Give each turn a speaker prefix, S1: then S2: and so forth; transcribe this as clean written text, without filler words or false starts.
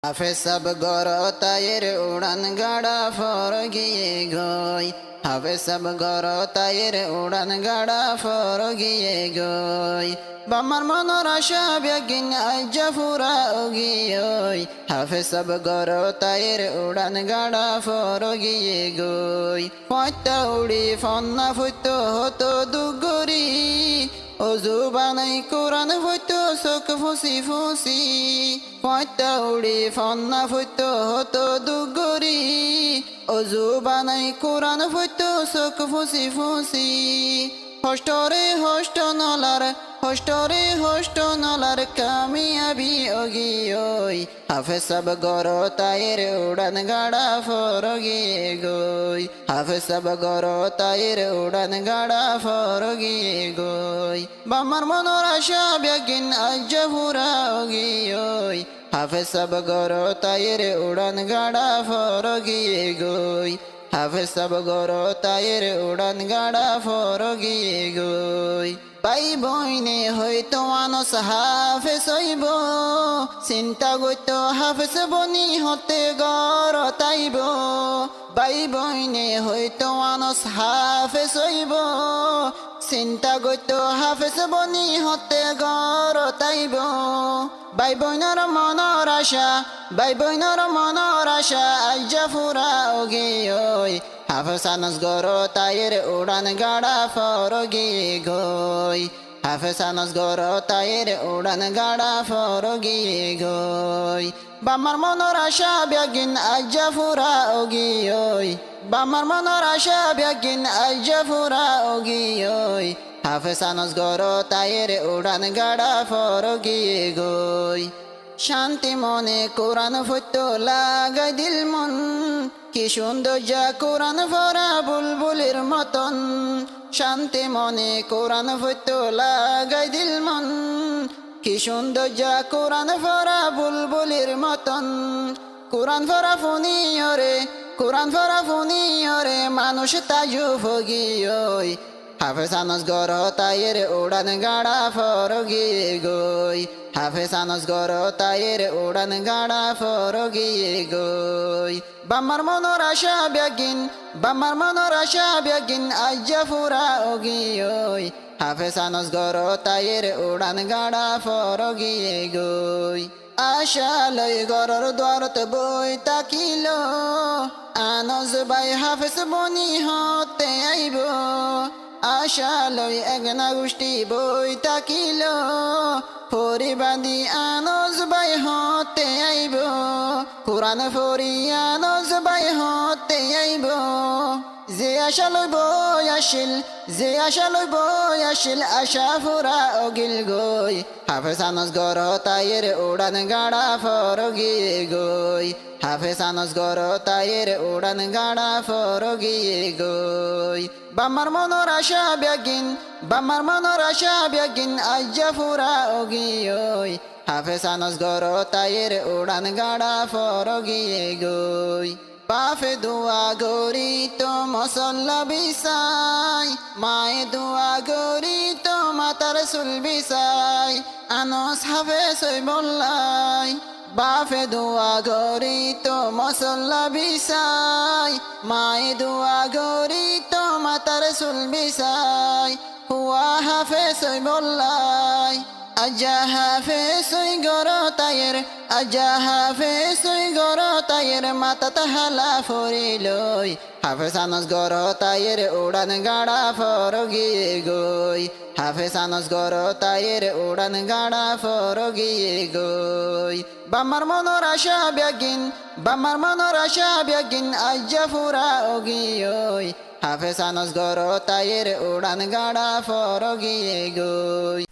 S1: হাফেজ সাব গরতায়ের উড়ান গাড়া ফর গিয়ে গই। হাফেজ সাব গরতায়ের উড়ান গাড়া ফর গিয়ে গই। বামার মনর আশা বেগিন আজ্জা ফুরা গিয়ে। হাফেজ সাব গরতায়ের উড়ান গাড়া ফর গিয়ে গই। পয়তা উড়ি ফন্না ফুটো হতো দুগরি। অজু বানাই কোরআন ফুটো চোখ ফুসি ফুসি। পয়তা উড়ি ফন্না ফুটো হতো দুগরি। অজু বানাই কোরআন ফুটো চোখ ফুসি ফুসি। হষ্টরে হষ্ট নলার কামিয়াবি অগিয়ই। হাফেজ সাব গরতায়ের উড়ান গাড়া ফর গিয়ে গই। হাফেজ সাব গরতায়ের উড়ান গাড়া ফর গিয়ে গই। বামার মনর আশা বেগিন আজ্জা ফুরা গিয়ই। হাফেজ সাব গরতায়ের উড়ান গাড়া ফর গিয়ে গই। হাফেজ সাব গরতায়ের উড়ান গাড়া ফর গিয়ে গই। ভাই বইনে হয়তো আনস হাফেজ হইব। চিন্তা গইতো হাফেজ বনি হতে গরতাইব। ভাই বইনে হয়তো আনস হাফেজ হইব। চিন্তা গইতো হাফেজ বনি হতে গরতাইব। ভাই বইনর মনর আশা আজ্জা ফুরা গিয়ে। হাফেজ আনস গরতায়ের উড়ান গাড়া ফর গিয়ে গই। হাফেজ আনস গরতায়ের উড়ান গাড়া ফর গিয়ে গই। বামার মনর আশা বেগিন আজ্জা ফুরা গিয়ে। বামার মনর আশা বেগিন আজ্জা ফুরা গিয়ে। হাফেজ আনস গরতায়ের উড়ান গাড়া ফর গিয়ে গই। শান্তি মনে কোরআন ফুটো লাগাই দিল মন। কি সুন্দর যা কোরআন ভরা বুলবুলের মতন। শান্তি মনে কোরআন ফুটো লাগাই দিল মন। কি সুন্দর যা কোরআন ভরা বুলবুলের মতন। কোরআন ভরা ফুনিয়রে মানুষ তাজু ভগিয়ই। হাফেজ আনস গরতায়ের উড়ান গাড়া ফর গিয়ে গই। হাফেজ আনস গরতায়ের উড়ান গাড়া ফর গিয়ে গই। বামার মনর আশা বেগিন আজ্জা ফুরা গিয়ে। হাফেজ আনস গরতায়ের উড়ান গাড়া ফর গিয়ে গই। আশা লই গরর দ্বারত বই তাকিল। আনস বাই হাফেজ বনি হতে আইব। আশা লই একনা গোষ্ঠী বই তাকিল। ফরি বাঁধি আনস বাই হতে আইব। কোরআন ফরি আনস বাই হতে আইব। যে আশা লই বই আসিল আশা ফুরা অগিল গই। হাফেজ আনস গরতায়ের উড়ান গাড়া ফর গিয়ে গই। হাফেজ আনস গরতায়ের উড়ান গাড়া ফর গিয়ে গই। বামার মনর আশা বেগিন আজ্জা ফুরা গিয়ে। হাফেজ আনস গরতায়ের উড়ান গাড়া ফর গিয়ে গই। বাফে দোয়া গরি তো মসল্লা বিছাই। মায়ে দোয়া গরি তো মাতার চুল বিছাই। আনস হাফেজ হই বললাই। বাফে দোয়া গরি তো মসল্লা বিছাই। মায়ে দোয়া গরি তো মাতার চুল বিছাই। হুয়া হাফেজ হই বললাই। আজ্জা হাফেজ হই গরতায়ের মাতা তাহালা ফরিলই। হাফেজ আনস গরতায়ের উড়ান গাড়া ফর গিয়ে গই। হাফেজ আনস গরতায়ের উড়ান গাড়া ফর গিয়ে গই। বামার মনর আশা বেগিন আজ্জা ফুরা গিয়ে। হাফেজ আনস গরতায়ের উড়ান গাড়া ফর গিয়ে গই।